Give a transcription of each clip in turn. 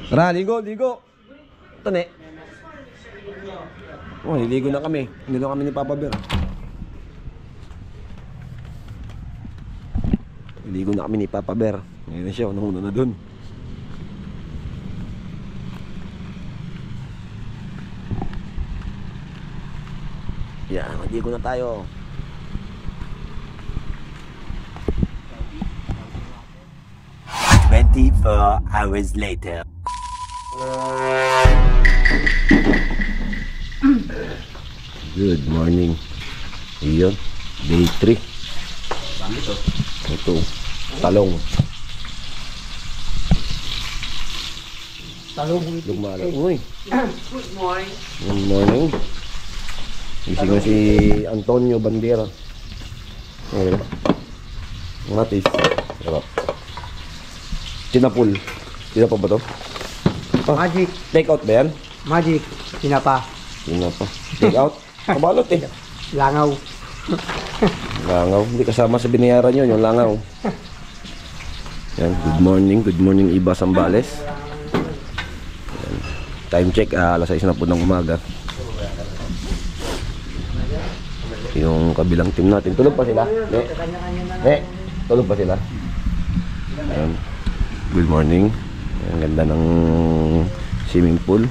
Tara, ligo, ligo. Ito, ne. Oh, niligo na kami. Hindi na kami ni Papa Bear. Niligo na kami ni Papa Bear. Ngayon na siya, unang-una na dun. Yan, naligo na tayo. Hours later. Good morning. Iyon, day 3. Ito, talong. Talong. Lumalang. Uy. Good morning. Good morning. Gising na si Antonio Bandera. Okay. Matis. Sarap. Tinapul. Tinapa ba to? Ah, Magic. take out ba yan? Magic. Tinapa. Tinapa. Take out? Kabalot eh. Langaw. Langaw. Hindi kasama sa binayaran yun, yung langaw. Yan. Good morning. Good morning, Iba Sambales. Yan. Time check. Alas 6 na po ng umaga. Yung kabilang team natin. Tulog pa sila? Tulog pa sila? Ayan. Good morning. Ang ganda ng swimming pool.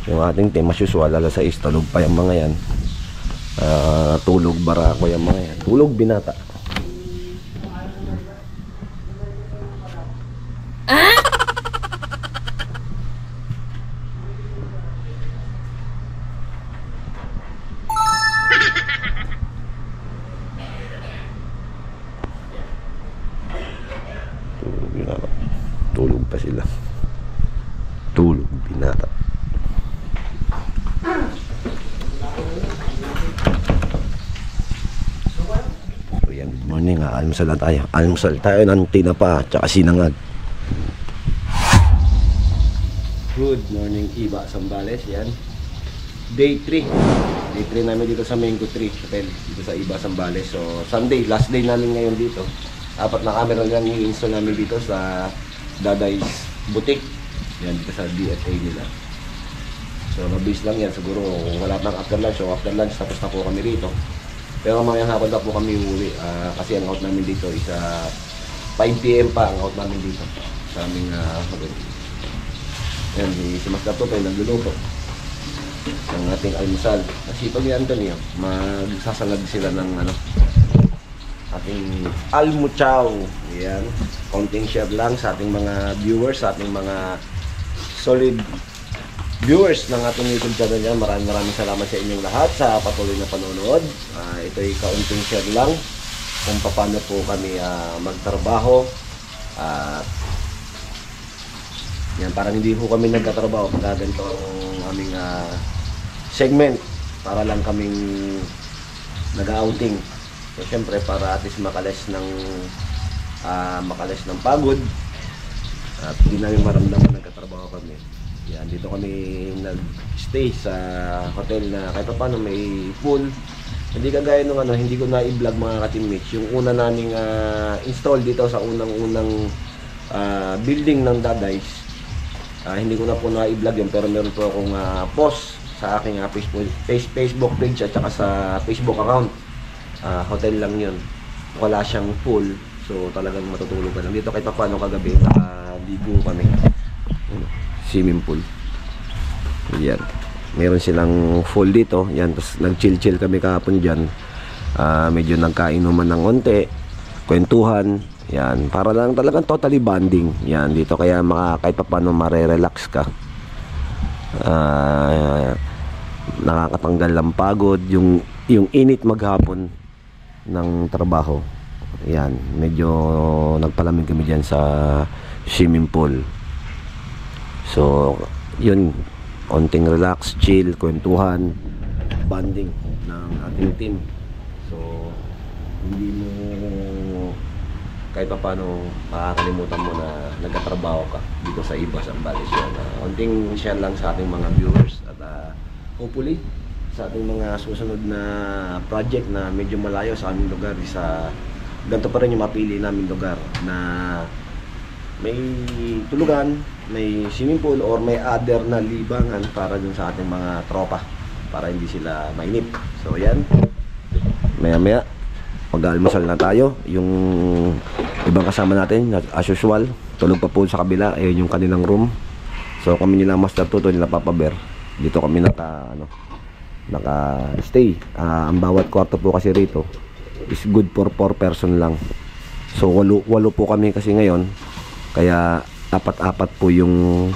Yung ating team as usual, alas 6, tulog pa yung mga yan. Tulog barako yung mga yan. Tulog binata. Tulog pa sila. Tulog binata. So yan, good morning. Almusal na tayo. Almusal tayo ng tinapa tsaka sinangag. Good morning, Iba Sambales. Yan, day 3. Day 3 namin dito sa Mango Tree Hotel, dito sa Iba Sambales. So Sunday, last day namin ngayon dito. 4 na camera lang yung install namin dito sa Daday's Boutique. Yan, dito sa DFA nila. So mabilis lang yan. Siguro wala pang after lunch. So after lunch tapos na po kami rito. Pero mamayang hapon na po kami uwi. Kasi ang out namin dito is 5 PM pa ang out namin dito sa aming hotel. Yan, si Master Totoy nagluluto ng ating almusal. Kasi pag yan doon yun, magsasalag sila ng ating almuchaw. Yan, konting share lang sa ating mga viewers, sa ating mga solid viewers ng ating YouTube channel yan. Maraming salamat sa inyong lahat sa patuloy na panonood. Ito'y kaunting share lang kung paano po kami magtrabaho. Yan, parang hindi po kami nagtatrabaho pag ganito ang aming segment. Para lang kaming nag-outing. So syempre para at least makalis ng pagod at hindi namin maramdaman nagkatrabaho kami. Yan, dito kami nag-stay sa hotel na kahit paano may pool. Hindi kagaya nung hindi ko na i-vlog mga ka-teammates. Yung una naming install dito sa unang-unang building ng Daday's. Hindi ko na po na i-vlog yun, pero meron po akong post sa aking Facebook page at saka sa Facebook account. Hotel lang yun, wala siyang pool, so talagang matutulog ka lang dito. Kahit paano kagabi nakaligo kami, swimming pool. Yan, meron silang pool dito. Yan, tapos nag-chill kami kahapon dyan. Medyo nagkainuman ng onte, kwentuhan. Yan, para lang talagang totally bonding. Yan, dito kaya kahit paano mare-relax ka. Nakakatanggal ng pagod, yung init maghapon ng trabaho. Yan, medyo nagpalamig kami dyan sa swimming pool. So yun, konting relax, chill, kwentuhan, bonding ng ating team. So hindi mo kahit pa paano makakalimutan mo na nagkatrabaho ka dito sa Iba Sambales. Konting share lang sa ating mga viewers at hopefully sa ating mga susunod na project na medyo malayo sa aming lugar, ganito pa rin yung mapili namin lugar na may tulugan, may swimming pool, or may other na libangan para dun sa ating mga tropa para hindi sila mainip. So yan, maya mag-almusal na tayo. Yung ibang kasama natin as usual tulog pa po sa kabila, ayun yung kanilang room. So kami nila Master Tuto, nila Papa Bear, dito kami naka-stay. Ang bawat kwarto po kasi rito is good for 4 person lang. So walo po kami kasi ngayon, kaya apat-apat po yung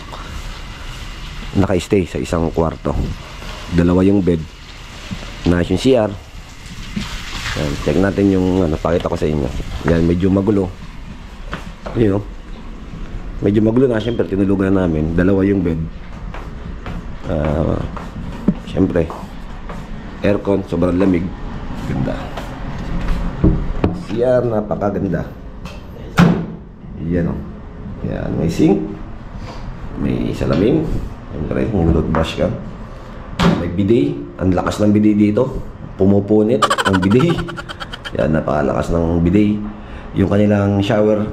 naka-stay sa isang kwarto. Dalawa yung bed, na yung CR. Yan, check natin yung pakita ko sa inyo. Yan, medyo magulo. Yun, medyo magulo na, syempre tinulugan na namin. Dalawa yung bed. Syempre aircon, sobrang lamig. Ganda. CR, napakaganda. Yan o. Yan, may sink, may salamin, syempre kung toothbrush ka, may bidet. Ang lakas ng bidet dito, pumupunit ang bidet. Yan, napakalakas ng bidet. Yung kanilang shower,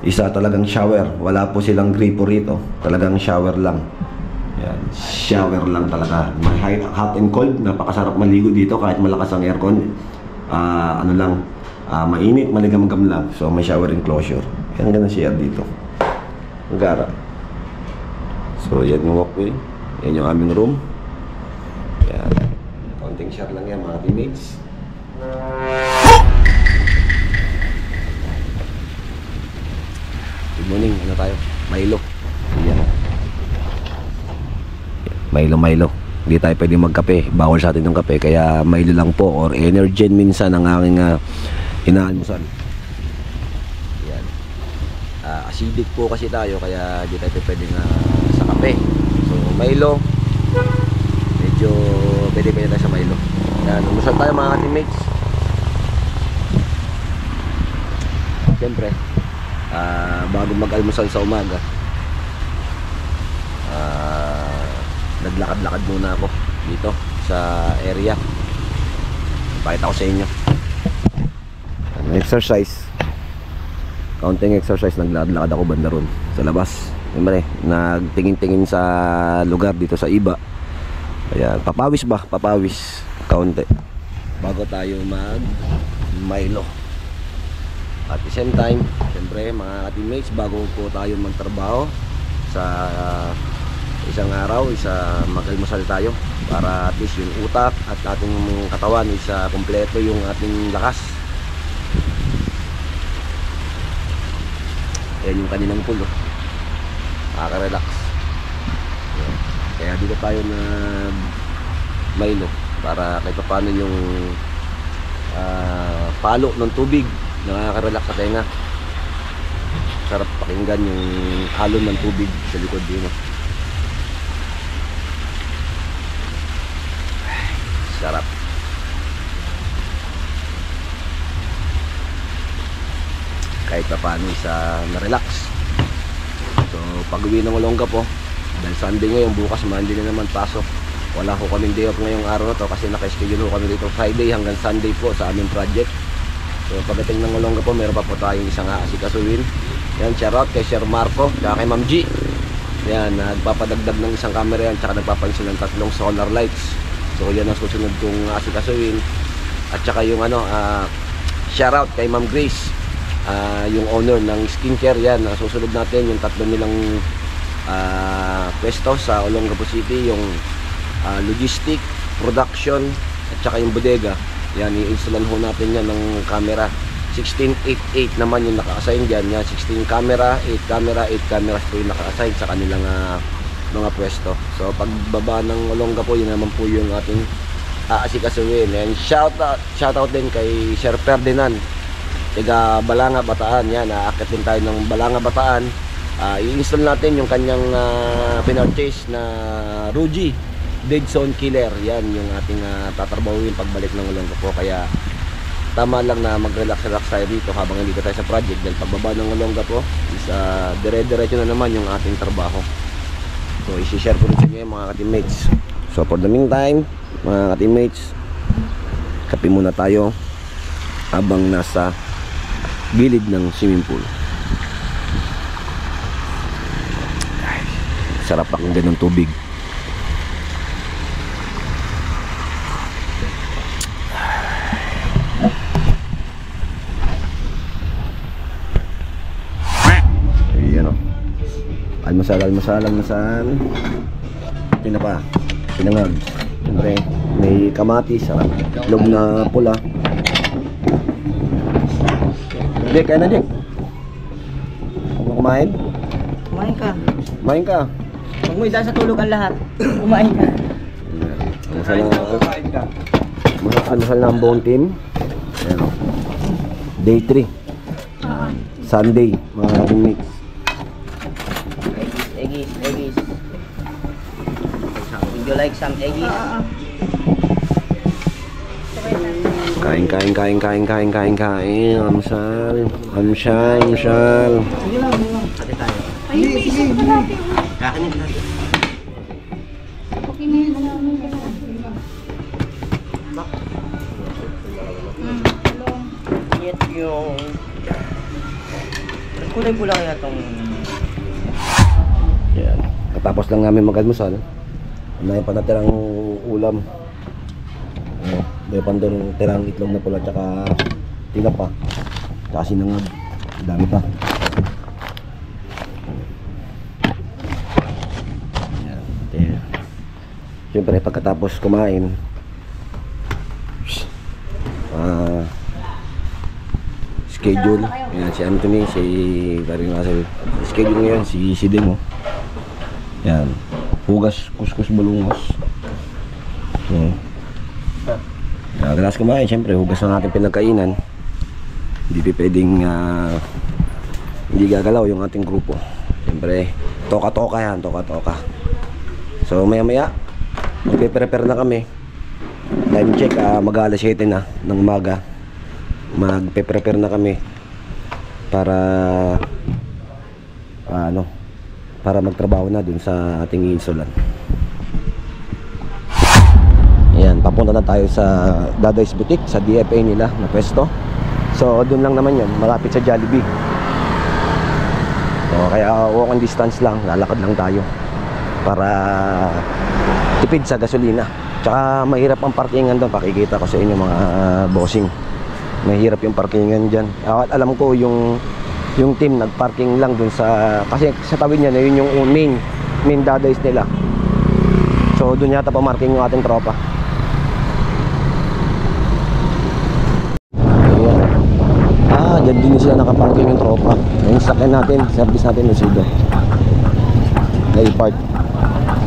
isa talagang shower, wala po silang gripo rito, talagang shower lang. Yan, shower lang talaga. May hot and cold, napakasarap maligo dito kahit malakas ang aircon. Mainit, maligam-gam lang. So may shower enclosure. Yan, ganun siya dito. Ang gara. So yan yung walkway. Yan yung aming room. Yan. Konting share lang yan mga teammates. Good morning. Ano tayo? Milo. Yan. Milo. Hindi tayo pwede magkape. Bawal sa atin yung kape. Kaya Milo lang po, or Energen minsan ang aking inaalmusal. Yan. Acidic po kasi tayo, kaya di tayo pwede sa kape. So Milo, medyo pwede tayo sa Milo. Yan, umusal tayo mga teammates. Siyempre, bago mag-almusal sa umaga, naglakad-lakad muna ako dito sa area. Pakita ko sa inyo. Exercise, kaunting exercise. Naglakad-lakad ako banda ron sa labas. Siyempre, nagtingin-tingin sa lugar dito sa iba. Kaya papawis kaunti bago tayo mag-Milo. At the same time, siyempre mga teammates, bago po tayo magtrabaho sa isang araw, mag-almusal tayo para at least yung utak at ating katawan is kompleto yung ating lakas. Yan yung kanilang pool, nakaka-relax. Kaya dito tayo na Milo para kahit paano yung palo ng tubig, nakaka-relax sa tenga. Sarap pakinggan yung alon ng tubig sa likod din. Sarap. Kahit pa paano na-relax. So pag uwi ng Olongapo, dahil Sunday ngayon, bukas Monday na naman pasok, wala ko kaming day off ngayong araw na to kasi naka-schedule ko kami dito Friday hanggang Sunday po sa aming project. So pagdating ng Olongapo, meron pa po tayong isang aasikasuhin. Yan, shout out kay Sir Marco at kay Ma'am G. Yan, nagpapadagdag ng isang camera yan, tsaka nagpapansin ng 3 solar lights. So yan ang susunod kong aasikasuhin. At tsaka yung shout out kay Ma'am Grace, yung owner ng skincare. Yan, susunod natin yung 3 nilang pwesto sa Olongapo City, yung logistic, production, at saka yung bodega. Yan, i-installan ho natin yan ng camera. 16-8-8 naman yung naka-assign dyan. Yan, 16 camera, 8 cameras po yung naka-assign sa kanilang mga pwesto. So pagbaba ng Olongapo, yun naman po yung ating aasikasuhin. And shout out din kay Sir Ferdinand, taga Balanga, Bataan. Yan, aakit din tayo ng Balanga, Bataan. I-install natin yung kanyang pinurchase na Ruji Dead Zone Killer. Yan yung ating tatrabahuin pagbalik ng Olongapo. Kaya tama lang na mag-relax tayo dito habang nandito tayo sa project, dahil pagbaba ng Olongapo is dire-diretso na naman yung ating trabaho. So isi-share ko rin sa inyo mga ka-teammates. So for the meantime, mga ka-teammates, kape muna tayo habang nasa gilid ng swimming pool. sarap pakinggan ng tubig. Ayan o. Almasal. Tinapa, pinangag. Siyempre, may kamatis, itlog na pula. Dick, kaya na Dick? Huwag mo kumain? Kumain ka. Kumain ka. Huwag mo idaan sa tulog ang lahat. Kumain ka. Almasal na ang buong team. Ayan o. Day 3. Sunday, mga roommates. Eggies. Would you like some eggies? Kain. Almasal. Pati tayo. Kakanin natin. Okay na yun. Yet yung... Kulay pula kaya tong... Yan. Katapos lang namin mag-almusal. May pa natirang ulam. May pa doon tirang itlog na pula tsaka tinapa. Tsaka sinangag. Dami pa. Yan. Siyempre pagkatapos kumain, schedule. Yan, si Anthony, si Karin Russell. Schedule ngayon, si Demo. Yan. Hugas, kuskus, bulungos. Galas kumain, siyempre, hugas na natin pinagkainan. Hindi pwedeng hindi gagalaw yung ating grupo. Siyempre, toka-toka yan, toka-toka. So, maya-maya, magpe-prepare na kami. Time check, mag-alas 7 na ng umaga. Magpe-prepare na kami para para magtrabaho na dun sa ating insulan. Ayan, papunta na tayo sa Daday's Boutique, sa DFA nila na pwesto. So dun lang naman yan, malapit sa Jollibee. So kaya walking distance lang, lalakad lang tayo para tipid sa gasolina. Tsaka mahirap ang parkingan doon, pakikita ko sa inyo mga bossing. Mahirap yung parkingan dyan. At alam ko yung team nagparking lang dun sa, kasi sa tawid niya na yun yung main Daday's nila. So dun yata pamarking yung ating tropa. Ayan. Dyan din sila nakaparking yung tropa. Yung sakyan natin, service natin yung Sido na-park.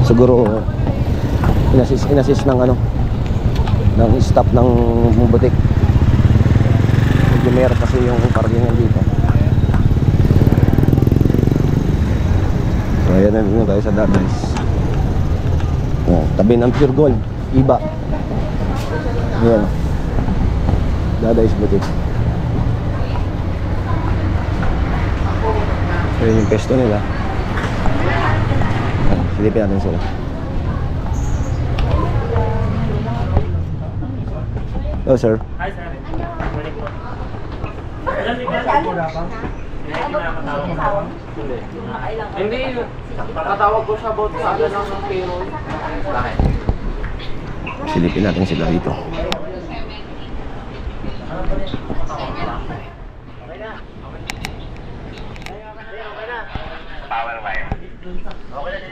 Siguro inassist ng ng staff ng butik. Medyo meron kasi yung parkingan dito. So ayan na tayo sa Daday's. Tabi ng Pure Gold, iba. Ayan, Daday's Boutique. Ayan yung pesto nila. Silipin natin sila. Hello sir. Hi sir. Hindi, nakatawag ko siya about sa ano ng payroll. Bakit? Silipin natin sila dito.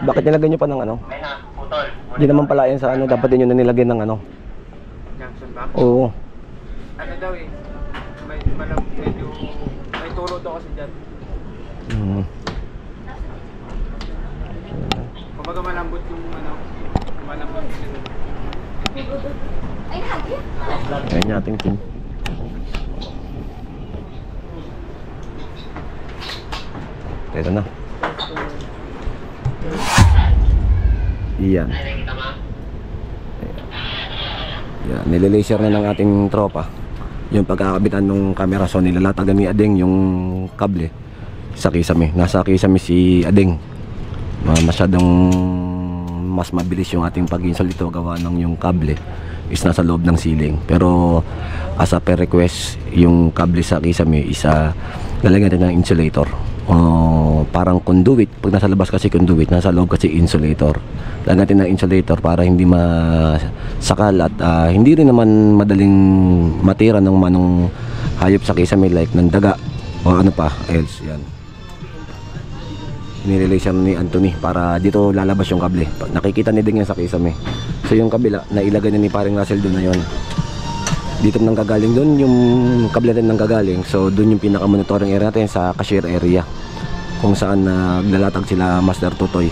Bakit nilagyan nyo pa ng ano? Hindi naman pala yan sa ano, dapat din nyo na nilagyan ng ano. Junction ba? Oo. Ano daw eh, medyo may turo daw kasi dyan. Kumbaga malambot yung malambot yung Ayan yung ating team. Ito na. Iyan. Yan, nilalaser na ng ating tropa yung pagkakabitan ng camera. So nilalatagan ni Adeng yung kable sa kisame. Nasa kisame si Adeng. Masyadong mas mabilis yung ating pag-install dito gawa ng yung kable is nasa loob ng ceiling. Pero as a per request, yung kable sa kisame is lalagyan natin ng insulator para parang conduit. Pag nasa labas kasi conduit, nasa loob kasi insulator. Lagyan ng insulator para hindi masakal at hindi rin naman madaling matira ng manong hayop sa kisame like ng daga o ano pa else. Yan, nirelay siya ni Anthony para dito lalabas yung kable. Nakikita ni Ding yan sa kisame. So yung kabila na ilagay na ni paring Russell doon na yon. Dito nang gagaling doon yung kable rin nang gagaling. So doon yung pinaka monitoring area natin sa cashier area kung saan naglalatag sila Master Tutoy.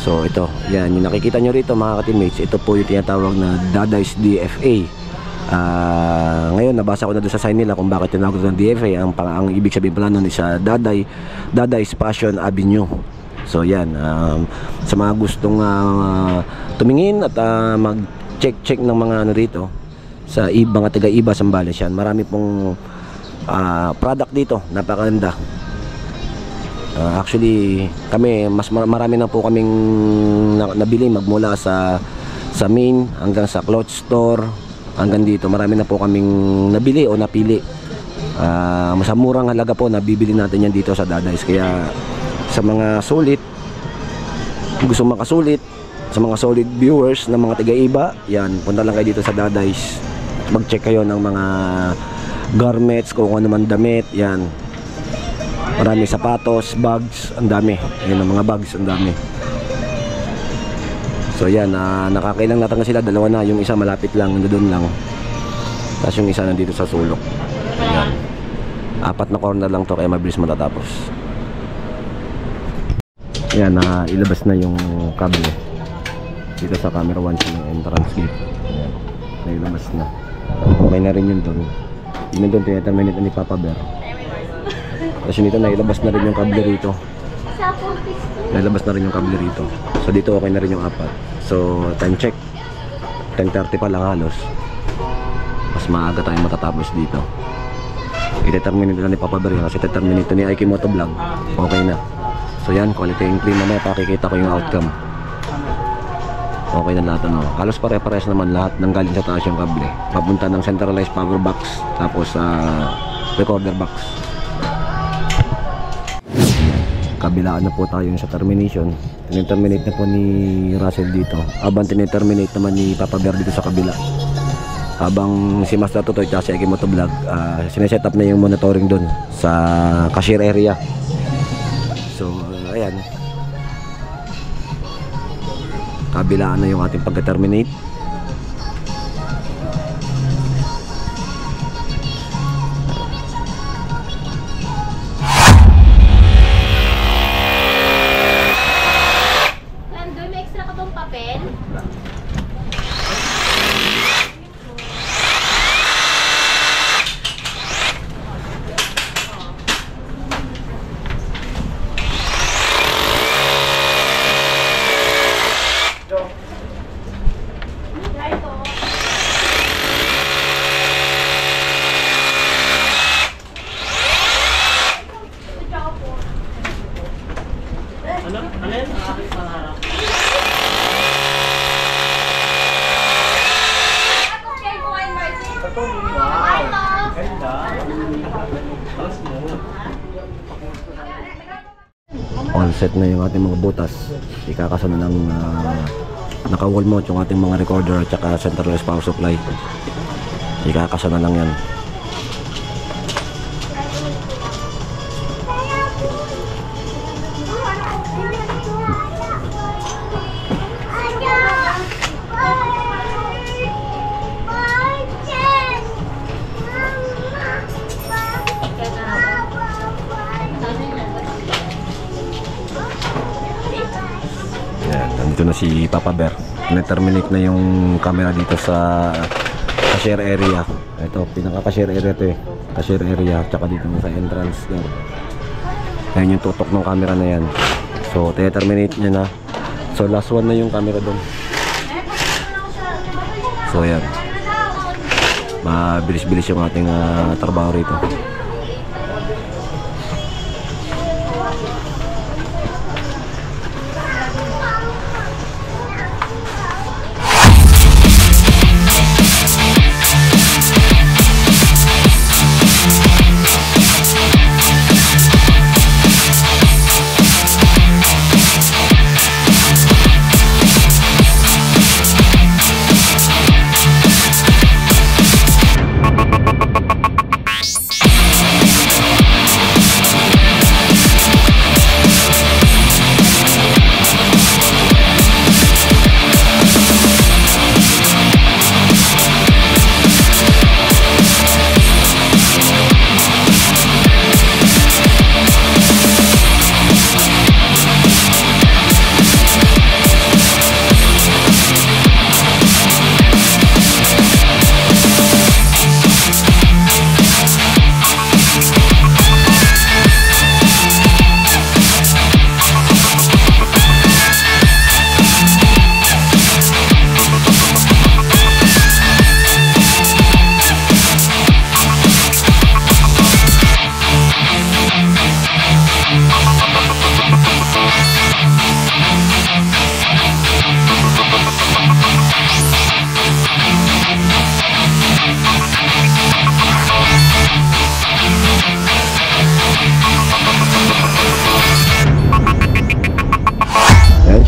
So ito, yan yung nakikita nyo rito mga ka-teammates. Ito po yung tinatawag na Daday's DFA. Ngayon nabasa ko na doon sa sign nila kung bakit tinawag ng DFA. Ang ibig sabihin pala nun is Daday's Passion Avenue. So yan, sa mga gustong tumingin at mag-check ng mga ano rito sa mga taga-iba Sambales yan. Marami pong product dito, napakaganda. Actually kami marami na po kaming nabili magmula sa main hanggang sa cloth store hanggang dito. Marami na po kaming nabili o napili. Sa murang halaga po nabibili natin yan dito sa Daday's. Kaya sa mga sulit, gusto makasulit, sa mga solid viewers ng mga taga-iba, yan, punta lang kayo dito sa Daday's. Mag-check kayo ng mga garments, kung ano man damit, yan. Marami sapatos, bags, ang dami. Yan ang mga bags, ang dami. So yan, nakakailang natin sila, dalawa na. Yung isa malapit lang, nandoon lang. Tapos yung isa nandito sa sulok. Yan. 4 na corner lang to, kaya mabilis matatapos. Yan, ilabas na yung kable dito sa camera 1 sa entrance gate. Yan, nailabas na. Okay na rin yun doon. Yun doon, tinaterminate na ni Papa Bear. Tapos yun dito, nailabas na rin yung kable rito. Nailabas na rin yung kable rito. So dito okay na rin yung 4. So time check 10:30 pa lang halos. Mas maaga tayong matatapos dito. I-determinate na ni Papa Bear kasi i-determinate ni Aiki Motovlog. Okay na. So yan, quality and clean. Mamaya pakikita ko yung outcome. Okay na lahat ano. Halos pare-pares naman lahat ng galing sa taas yung kable. Papunta ng centralized power box tapos recorder box. Kabilaan na po tayo sa termination. Tiniterminate na po ni Russell dito. Habang tiniterminate naman ni Papa Bear dito sa kabila. Habang si Master Tutoy at si Aiki Motovlog sineset up na yung monitoring doon sa cashier area. So ayan, kabilaan na yung ating pagka-terminate. Nandun, may extra ka bang papel? All set na yung ating mga butas. Ikakasa na lang naka-wall mount yung ating mga recorder at saka centralized power supply. Ikakasa na lang yan. Nandito na si Papa Bear. Na-terminate na yung camera dito sa cashier area. Ito, pinaka-cashier area ito eh. Cashier area, tsaka dito sa entrance there. Ayan yung tutok ng camera na yan. So, terminate niya na. So, last one na yung camera doon. So, ayan. Mabilis-bilis yung ating trabaho rito.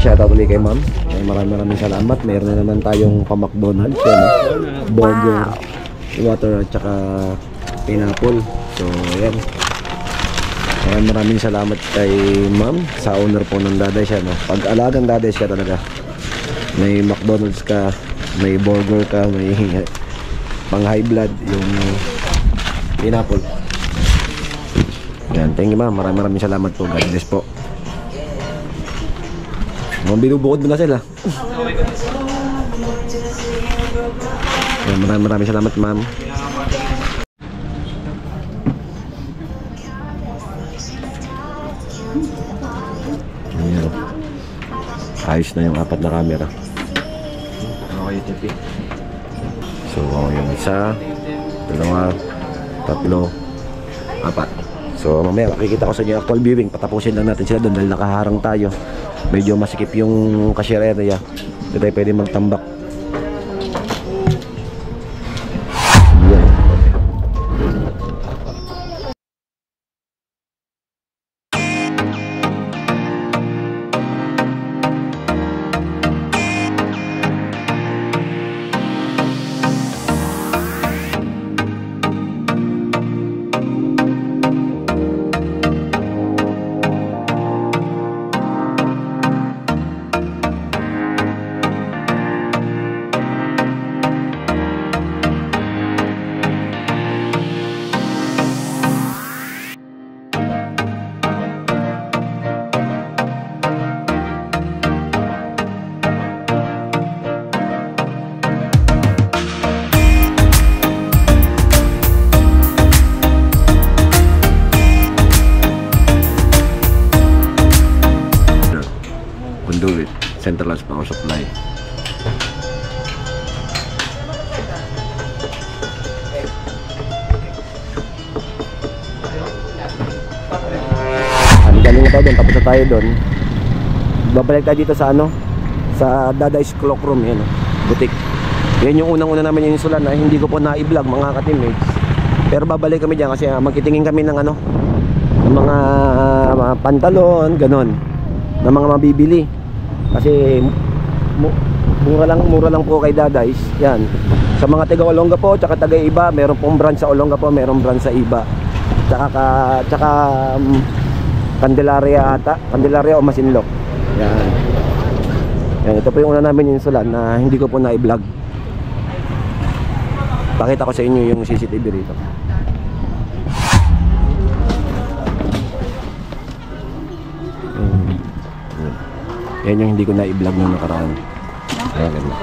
shoutout ulit kay ma'am. Ay, maraming salamat. Meron na naman tayong pa-McDonald's yan, burger, water at saka pineapple. So ayan, maraming salamat kay ma'am sa owner po ng Dadays yan, no? Pag alagang Dadays ka talaga, may McDonald's ka, may burger ka, may pang high blood yung pineapple. Yan, thank you ma'am, maraming salamat po. God bless po. Mga binubukod mo na sila. Yan, maraming salamat ma'am. Ayan. Ayos na yung 4 na camera. Okay, tipi. So, yung 1, 2, 3, 4. So, mamaya makikita ko sa inyo actual viewing. Patapusin lang natin sila doon dahil nakaharang tayo. Medyo masikip yung cashier area. Hindi tayo pwede magtambak. Yan. Conduit, centralized power supply. Galing na tayo doon, tapos na tayo doon. Babalik tayo dito sa ano, sa Dadays Clock Room, yan, butik. Yan yung unang-una namin yung insulan na hindi ko po na-i-vlog mga ka-teammates. Pero babalik kami dyan kasi magtitingin kami ng ano, ng mga pantalon, ganon, ng mga mabibili. Kasi mura lang po kay Dadays. Yan. Sa mga taga Olonga po, tsaka taga Iba, meron pong brand sa Olonga po, meron brand sa Iba. Tsaka Candelaria ata, Candelaria o Masinloc. Yan. Yan, ito po yung una namin insulan na hindi ko po na-i-vlog. Pakita ko sa inyo yung CCTV rito. Yan yung hindi ko na-i-vlog nung nakaraan. Ayan, ganun.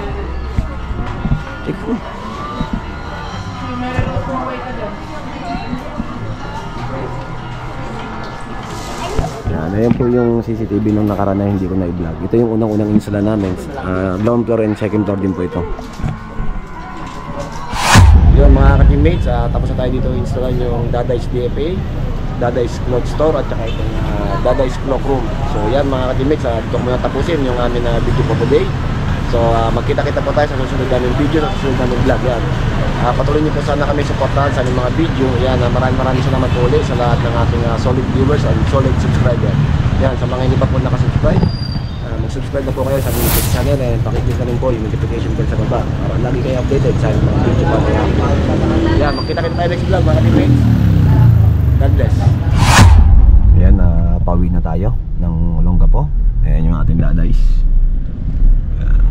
Yan, ayan po yung CCTV nung nakaraan na hindi ko na-i-vlog. Ito yung unang-unang install namin. Ground floor and second floor din po ito. Yun mga ka-teammates, tapos na tayo dito installan yung Dadays DFA, Dadays Cloth Store at saka itong Dadays Clock Room. So yan mga ka-teammates, dito ko muna tapusin yung aming video for today. So magkita-kita po tayo sa susunod namin video, sa susunod namin vlog. Yan. Patuloy niyo po sana kami supportahan sa aming mga video. Yan, maraming salamat po ulit sa lahat ng ating solid viewers and solid subscribers. Yan, sa mga hindi pa po nakasubscribe, mag-subscribe na po kayo sa aming YouTube channel and pakiclick na rin po yung notification bell sa baba para lagi kayo updated sa aming mga video pa. Yan, magkita-kita tayo next vlog mga ka-teammates. God bless. Ayan, pauwi na tayo ng Olonga po. Ayan yung ating Dadays. Ayan.